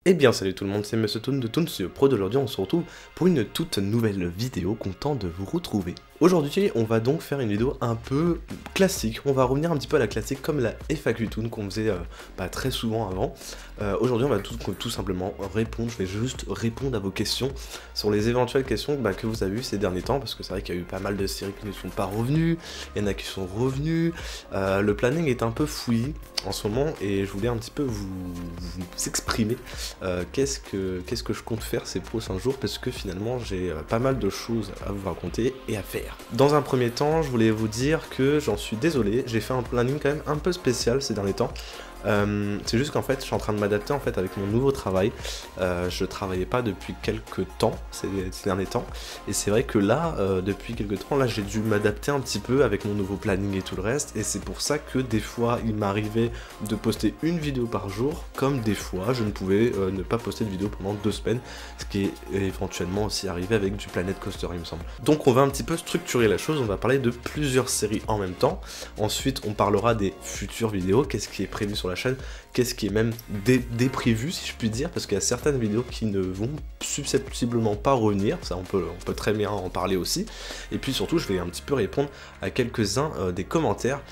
Eh bien salut tout le monde, c'est Monsieur Toon de Toon Studio Pro. D'aujourd'hui on se retrouve pour une toute nouvelle vidéo, content de vous retrouver. Aujourd'hui on va donc faire une vidéo un peu classique, on va revenir un petit peu à la classique comme la FAQ Toon qu'on faisait très souvent avant. Aujourd'hui on va tout simplement répondre, je vais juste répondre à vos questions sur les éventuelles questions que vous avez eues ces derniers temps, parce que c'est vrai qu'il y a eu pas mal de séries qui ne sont pas revenues, il y en a qui sont revenues, le planning est un peu fouillis en ce moment et je voulais un petit peu vous exprimer qu'est-ce que je compte faire ces prochains jours, parce que finalement j'ai pas mal de choses à vous raconter et à faire. Dans un premier temps, je voulais vous dire que j'en suis désolé, j'ai fait un planning quand même un peu spécial ces derniers temps. C'est juste qu'en fait je suis en train de m'adapter en fait avec mon nouveau travail. Je travaillais pas depuis quelques temps ces derniers temps, et c'est vrai que là depuis quelques temps là j'ai dû m'adapter un petit peu avec mon nouveau planning et tout le reste, et c'est pour ça que des fois il m'arrivait de poster une vidéo par jour, comme des fois je ne pouvais ne pas poster de vidéo pendant 2 semaines, ce qui est éventuellement aussi arrivé avec du Planet Coaster il me semble. Donc on va un petit peu structurer la chose, on va parler de plusieurs séries en même temps, ensuite on parlera des futures vidéos, qu'est-ce qui est prévu sur la chaîne, qu'est-ce qui est même déprévu si je puis dire, parce qu'il y a certaines vidéos qui ne vont susceptiblement pas revenir, ça on peut très bien en parler aussi, et puis surtout je vais un petit peu répondre à quelques-uns des commentaires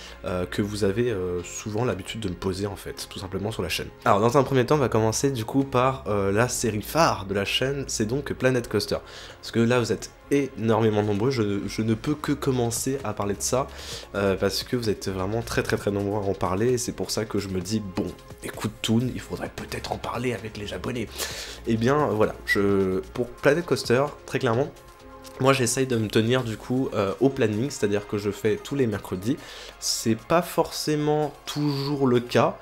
que vous avez souvent l'habitude de me poser en fait, tout simplement sur la chaîne. Alors dans un premier temps on va commencer du coup par la série phare de la chaîne, c'est donc Planet Coaster, parce que là vous êtes énormément nombreux, je ne peux que commencer à parler de ça, parce que vous êtes vraiment très nombreux à en parler, et c'est pour ça que je me dis, bon, écoute Toon, il faudrait peut-être en parler avec les Japonais. Et bien voilà, pour Planet Coaster, très clairement, moi j'essaye de me tenir du coup au planning, c'est-à-dire que je fais tous les mercredis. C'est pas forcément toujours le cas,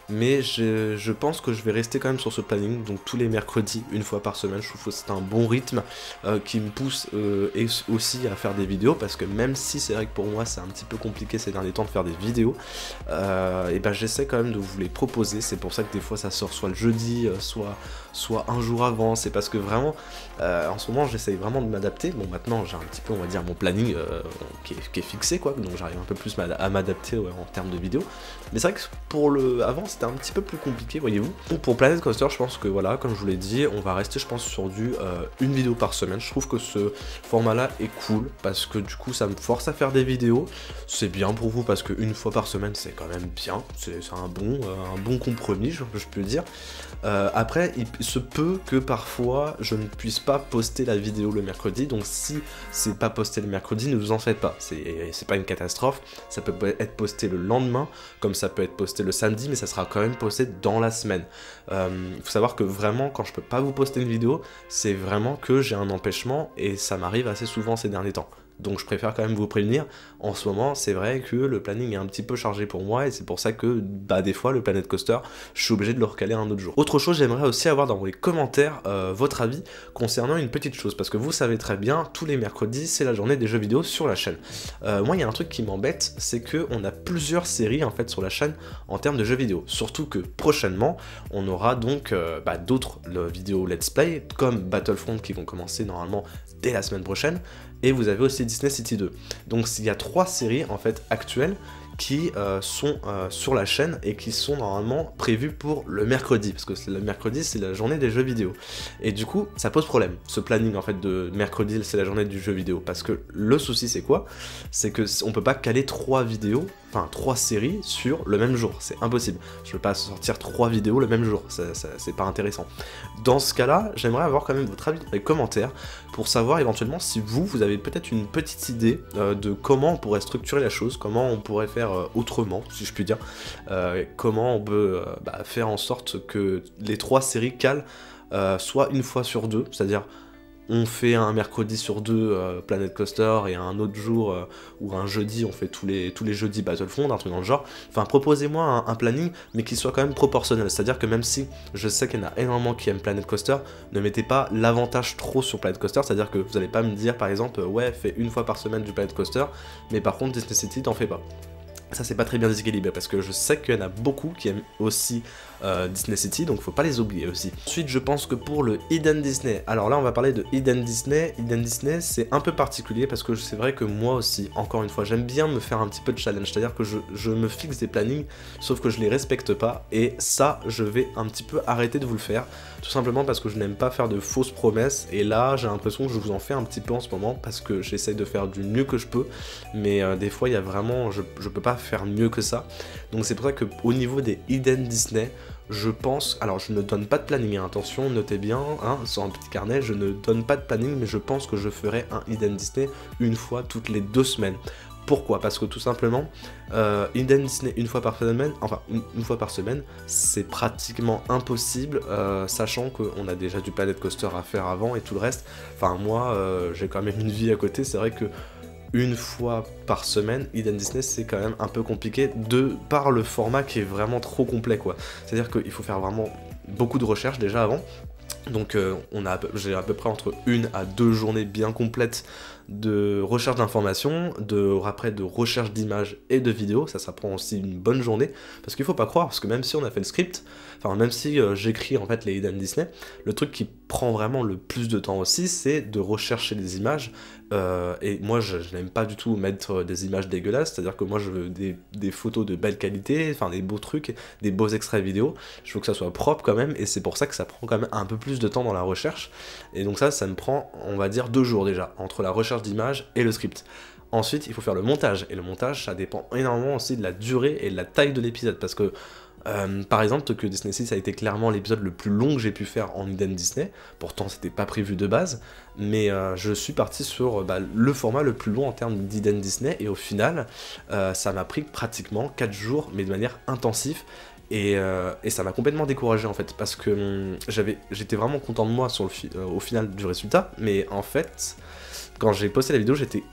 mais je pense que je vais rester quand même sur ce planning, donc tous les mercredis, une fois par semaine. Je trouve que c'est un bon rythme qui me pousse aussi à faire des vidéos, parce que même si c'est vrai que pour moi c'est un petit peu compliqué ces derniers temps de faire des vidéos, et ben j'essaie quand même de vous les proposer. C'est pour ça que des fois ça sort soit le jeudi, soit un jour avant. C'est parce que vraiment en ce moment j'essaye vraiment de m'adapter. Bon, maintenant j'ai un petit peu, on va dire, mon planning qui est fixé quoi, donc j'arrive un peu plus à m'adapter en termes de vidéos, mais c'est vrai que avant c'était un petit peu plus compliqué, voyez-vous. Donc pour Planet Coaster, je pense que voilà, comme je vous l'ai dit, on va rester je pense sur une vidéo par semaine. Je trouve que ce format là est cool, parce que du coup ça me force à faire des vidéos. C'est bien pour vous parce qu'une fois par semaine c'est quand même bien, c'est un bon compromis, je peux dire. Après il se peut que parfois je ne puisse pas poster la vidéo le mercredi, donc si c'est pas posté le mercredi, ne vous en faites pas, c'est pas une catastrophe, ça peut être posté le lendemain, comme ça peut être posté le samedi, mais ça sera quand même posté dans la semaine. Faut savoir que vraiment, quand je peux pas vous poster une vidéo, c'est vraiment que j'ai un empêchement, et ça m'arrive assez souvent ces derniers temps. Donc je préfère quand même vous prévenir. En ce moment c'est vrai que le planning est un petit peu chargé pour moi, et c'est pour ça que des fois le Planet Coaster je suis obligé de le recaler un autre jour. Autre chose, j'aimerais aussi avoir dans les commentaires votre avis concernant une petite chose, parce que vous savez très bien, tous les mercredis c'est la journée des jeux vidéo sur la chaîne. Moi il y a un truc qui m'embête, c'est que on a plusieurs séries en fait sur la chaîne en termes de jeux vidéo, surtout que prochainement on aura donc d'autres vidéos let's play comme Battlefront qui vont commencer normalement dès la semaine prochaine, et vous avez aussi Disney City 2. Donc il y a 3 séries en fait actuelles qui sont sur la chaîne et qui sont normalement prévues pour le mercredi, parce que le mercredi c'est la journée des jeux vidéo, et du coup ça pose problème, ce planning en fait de mercredi c'est la journée du jeu vidéo, parce que le souci c'est quoi, c'est que on peut pas caler 3 vidéos, enfin 3 séries sur le même jour, c'est impossible. Je peux pas sortir 3 vidéos le même jour, c'est pas intéressant. Dans ce cas là, j'aimerais avoir quand même votre avis dans les commentaires pour savoir éventuellement si vous avez peut-être une petite idée de comment on pourrait structurer la chose, comment on pourrait faire autrement, si je puis dire, comment on peut faire en sorte que les 3 séries calent soit une fois sur 2, c'est-à-dire on fait un mercredi sur 2 Planet Coaster, et un autre jour ou un jeudi on fait tous les jeudis Battlefront, un truc dans le genre. Enfin, proposez-moi un planning mais qui soit quand même proportionnel, c'est-à-dire que même si je sais qu'il y en a énormément qui aiment Planet Coaster, ne mettez pas l'avantage trop sur Planet Coaster, c'est-à-dire que vous allez pas me dire par exemple ouais fais une fois par semaine du Planet Coaster, mais par contre Disney City t'en fais pas. Ça c'est pas très bien déséquilibré parce que je sais qu'il y en a beaucoup qui aiment aussi Disney City, donc faut pas les oublier aussi. Ensuite je pense que pour le Hidden Disney, alors là on va parler de Hidden Disney. Hidden Disney c'est un peu particulier parce que c'est vrai que moi aussi, encore une fois, j'aime bien me faire un petit peu de challenge, c'est-à-dire que je me fixe des plannings, sauf que je les respecte pas, et ça je vais un petit peu arrêter de vous le faire, tout simplement parce que je n'aime pas faire de fausses promesses, et là j'ai l'impression que je vous en fais un petit peu en ce moment, parce que j'essaye de faire du mieux que je peux, mais des fois il y a vraiment, je peux pas faire mieux que ça, donc c'est pour ça que au niveau des Hidden Disney, je pense, alors je ne donne pas de planning, hein, attention, notez bien, hein, sur un petit carnet, je ne donne pas de planning, mais je pense que je ferai un Hidden Disney une fois toutes les 2 semaines. Pourquoi? Parce que tout simplement, Hidden Disney une fois par semaine, enfin une fois par semaine, c'est pratiquement impossible, sachant qu'on a déjà du Planet Coaster à faire avant et tout le reste. Enfin moi, j'ai quand même une vie à côté, c'est vrai que une fois par semaine, Hidden Disney c'est quand même un peu compliqué par le format qui est vraiment trop complet quoi. C'est-à-dire qu'il faut faire vraiment beaucoup de recherches déjà avant. Donc j'ai à peu près entre 1 à 2 journées bien complètes de recherche d'informations, après de recherche d'images et de vidéos, ça prend aussi une bonne journée, parce qu'il faut pas croire, parce que même si on a fait le script, enfin même si j'écris en fait les Hidden Disney, le truc qui prend vraiment le plus de temps aussi, c'est de rechercher des images, et moi je n'aime pas du tout mettre des images dégueulasses, c'est-à-dire que moi je veux des photos de belle qualité, enfin des beaux trucs, des beaux extraits vidéo, je veux que ça soit propre quand même, et c'est pour ça que ça prend quand même un peu plus de temps dans la recherche, et donc ça me prend, on va dire, 2 jours déjà, entre la recherche d'images et le script. Ensuite, il faut faire le montage, et le montage, ça dépend énormément aussi de la durée et de la taille de l'épisode, parce que par exemple, Tokyo Disney Sea, ça a été clairement l'épisode le plus long que j'ai pu faire en Hidden Disney, pourtant c'était pas prévu de base, mais je suis parti sur le format le plus long en termes d'Hidden Disney, et au final, ça m'a pris pratiquement 4 jours, mais de manière intensive, et ça m'a complètement découragé en fait, parce que j'étais vraiment content de moi au final du résultat, mais en fait, quand j'ai posté la vidéo, j'étais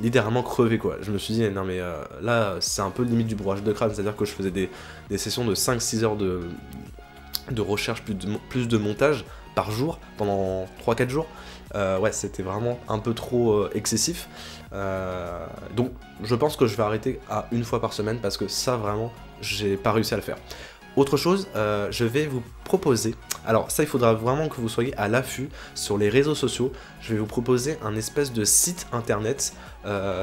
littéralement crevé quoi. Je me suis dit, non mais là, c'est un peu limite du bourrage de crâne, c'est-à-dire que je faisais des sessions de 5-6 heures de recherche, plus de montage par jour, pendant 3-4 jours. Ouais, c'était vraiment un peu trop excessif. Donc, je pense que je vais arrêter à 1 fois par semaine, parce que ça, vraiment, j'ai pas réussi à le faire. Autre chose, je vais vous proposer, alors ça il faudra vraiment que vous soyez à l'affût sur les réseaux sociaux, je vais vous proposer un espèce de site internet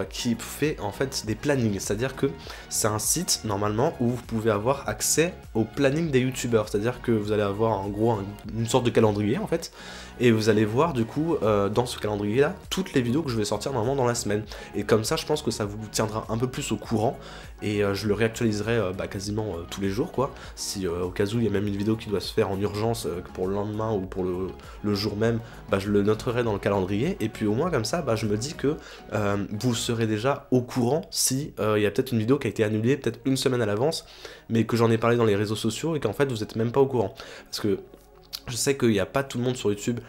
qui fait en fait des plannings, c'est-à-dire que c'est un site normalement où vous pouvez avoir accès au planning des youtubeurs, c'est-à-dire que vous allez avoir en gros une sorte de calendrier en fait, et vous allez voir du coup dans ce calendrier là toutes les vidéos que je vais sortir normalement dans la semaine, et comme ça je pense que ça vous tiendra un peu plus au courant, et je le réactualiserai quasiment tous les jours quoi, si au cas où il y a même une vidéo qui doit se faire en urgence pour le lendemain ou pour le jour même, je le noterai dans le calendrier, et puis au moins comme ça je me dis que vous serez déjà au courant si il y a peut-être une vidéo qui a été annulée peut-être 1 semaine à l'avance, mais que j'en ai parlé dans les réseaux sociaux et qu'en fait vous êtes même pas au courant, parce que je sais qu'il n'y a pas tout le monde sur YouTube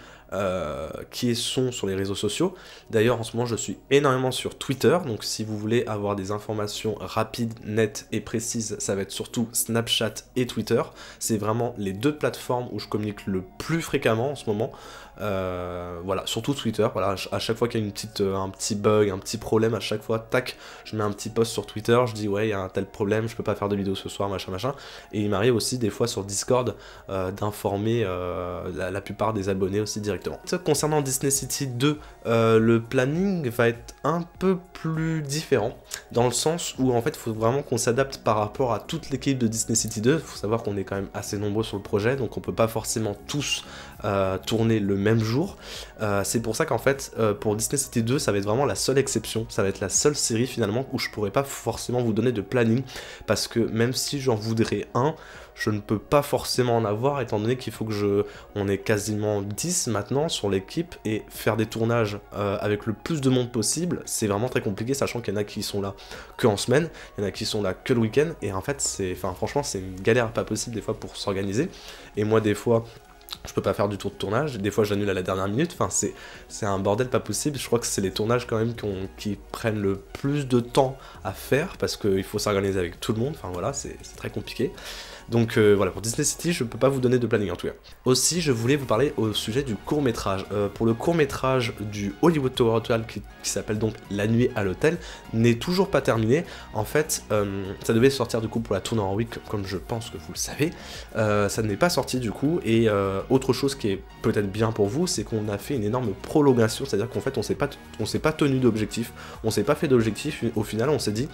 qui sont sur les réseaux sociaux. D'ailleurs en ce moment je suis énormément sur Twitter, donc si vous voulez avoir des informations rapides, nettes et précises, ça va être surtout Snapchat et Twitter. C'est vraiment les 2 plateformes où je communique le plus fréquemment en ce moment. Voilà, surtout Twitter, voilà, à chaque fois qu'il y a un petit bug, un petit problème, à chaque fois, tac, je mets un petit post sur Twitter, je dis ouais, il y a un tel problème, je peux pas faire de vidéo ce soir, machin, et il m'arrive aussi des fois sur Discord d'informer la plupart des abonnés aussi directement. Concernant Disney City 2, le planning va être un peu plus différent, dans le sens où en fait il faut vraiment qu'on s'adapte par rapport à toute l'équipe de Disney City 2, il faut savoir qu'on est quand même assez nombreux sur le projet, donc on peut pas forcément tous tourner le même jour. C'est pour ça qu'en fait pour Disney City 2 ça va être vraiment la seule exception, ça va être la seule série finalement où je pourrais pas forcément vous donner de planning, parce que même si j'en voudrais un, je ne peux pas forcément en avoir, étant donné qu'il faut que on est quasiment 10 maintenant sur l'équipe, et faire des tournages avec le plus de monde possible, c'est vraiment très compliqué, sachant qu'il y en a qui sont là que en semaine, il y en a qui sont là que le week-end, et en fait franchement c'est une galère pas possible des fois pour s'organiser, et moi des fois je peux pas faire du tour de tournage, des fois j'annule à la dernière minute, enfin c'est un bordel pas possible. Je crois que c'est les tournages quand même qui prennent le plus de temps à faire, parce qu'il faut s'organiser avec tout le monde, enfin voilà, c'est très compliqué. Donc voilà, pour Disney City, je peux pas vous donner de planning en tout cas. Aussi, je voulais vous parler au sujet du court-métrage. Pour le court-métrage du Hollywood Tower Hotel qui s'appelle donc La nuit à l'hôtel, n'est toujours pas terminé. En fait, ça devait sortir du coup pour la tournée en week, comme je pense que vous le savez. Ça n'est pas sorti du coup, et autre chose qui est peut-être bien pour vous, c'est qu'on a fait une énorme prolongation, c'est-à-dire qu'en fait on s'est pas tenu d'objectif, on s'est pas fait d'objectif, au final on s'est dit,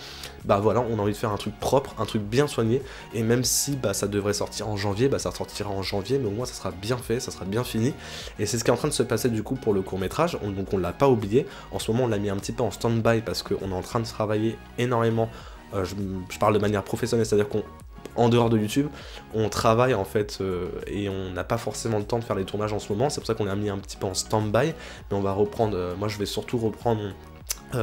bah voilà, on a envie de faire un truc propre, un truc bien soigné, et même si bah, ça devrait sortir en janvier, bah ça sortira en janvier, mais au moins ça sera bien fait, ça sera bien fini, et c'est ce qui est en train de se passer du coup pour le court-métrage, donc on l'a pas oublié, en ce moment on l'a mis un petit peu en stand-by parce qu'on est en train de travailler énormément, je parle de manière professionnelle, c'est-à-dire qu'on en dehors de YouTube, on travaille en fait et on n'a pas forcément le temps de faire les tournages en ce moment, c'est pour ça qu'on l'a mis un petit peu en stand-by, mais on va reprendre, moi je vais surtout reprendre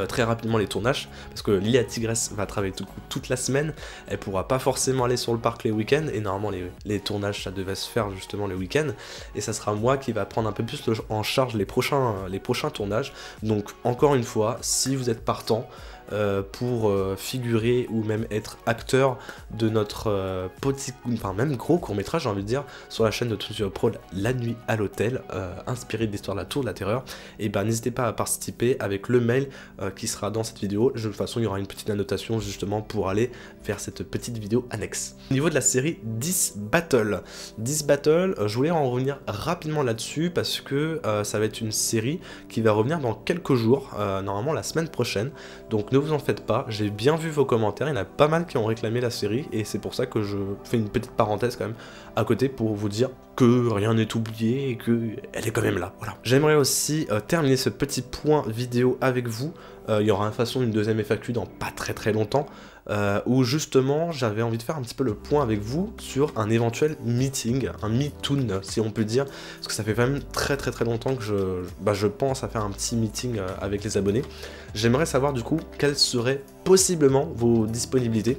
très rapidement les tournages, parce que Lia Tigresse va travailler toute la semaine, elle pourra pas forcément aller sur le parc les week-ends, et normalement les tournages ça devait se faire justement les week-ends, et ça sera moi qui va prendre un peu plus en charge les prochains tournages, donc encore une fois, si vous êtes partant, pour figurer ou même être acteur de notre petit, enfin même gros court-métrage j'ai envie de dire, sur la chaîne de Toon Pro La nuit à l'hôtel, inspiré de l'histoire de la tour de la terreur, et ben n'hésitez pas à participer avec le mail qui sera dans cette vidéo. De toute façon il y aura une petite annotation justement pour aller faire cette petite vidéo annexe. Au niveau de la série 10 Battle, je voulais en revenir rapidement là-dessus parce que ça va être une série qui va revenir dans quelques jours, normalement la semaine prochaine, donc ne vous en faites pas, j'ai bien vu vos commentaires, il y en a pas mal qui ont réclamé la série, et c'est pour ça que je fais une petite parenthèse quand même à côté pour vous dire que rien n'est oublié et qu'elle est quand même là, voilà. J'aimerais aussi terminer ce petit point vidéo avec vous, il y aura de toute façon une deuxième FAQ dans pas très longtemps, où justement j'avais envie de faire un petit peu le point avec vous sur un éventuel meeting, un meetoon si on peut dire, parce que ça fait quand même très longtemps que je pense à faire un petit meeting avec les abonnés. J'aimerais savoir du coup quelles seraient possiblement vos disponibilités.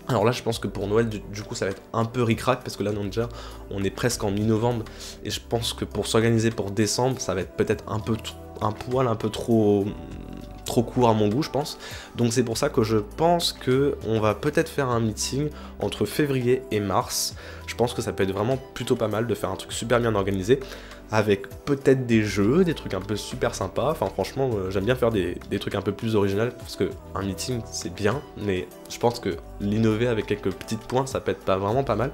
Alors là je pense que pour Noël du coup ça va être un peu ric-rac parce que là on est presque en mi-novembre, et je pense que pour s'organiser pour décembre ça va être peut-être un poil un peu trop court à mon goût je pense, donc c'est pour ça que je pense que on va peut-être faire un meeting entre février et mars. Je pense que ça peut être vraiment plutôt pas mal de faire un truc super bien organisé, avec peut-être des jeux, des trucs un peu super sympas, enfin franchement j'aime bien faire des trucs un peu plus originaux, parce que un meeting c'est bien, mais je pense que l'innover avec quelques petites points ça peut être vraiment pas mal,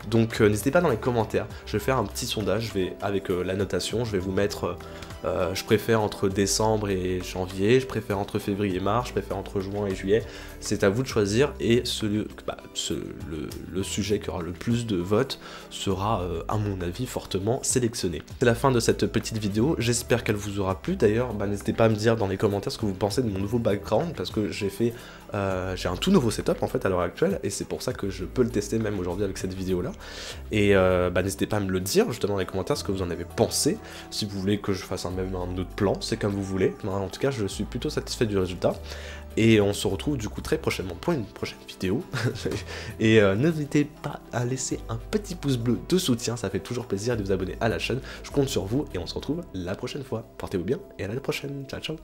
donc n'hésitez pas dans les commentaires, je vais faire un petit sondage, avec la notation, je vais vous mettre je préfère entre décembre et janvier, je préfère entre février et mars, je préfère entre juin et juillet, c'est à vous de choisir, et le sujet qui aura le plus de votes sera à mon avis fortement sélectionné. C'est la fin de cette petite vidéo, j'espère qu'elle vous aura plu. D'ailleurs n'hésitez pas à me dire dans les commentaires ce que vous pensez de mon nouveau background, parce que j'ai un tout nouveau setup en fait à l'heure actuelle, et c'est pour ça que je peux le tester même aujourd'hui avec cette vidéo là, et n'hésitez pas à me le dire justement dans les commentaires ce que vous en avez pensé, si vous voulez que je fasse même un autre plan, c'est comme vous voulez, en tout cas je suis plutôt satisfait du résultat, et on se retrouve du coup très prochainement pour une prochaine vidéo, et n'hésitez pas à laisser un petit pouce bleu de soutien, ça fait toujours plaisir de vous abonner à la chaîne, je compte sur vous, et on se retrouve la prochaine fois, portez-vous bien, et à la prochaine, ciao ciao.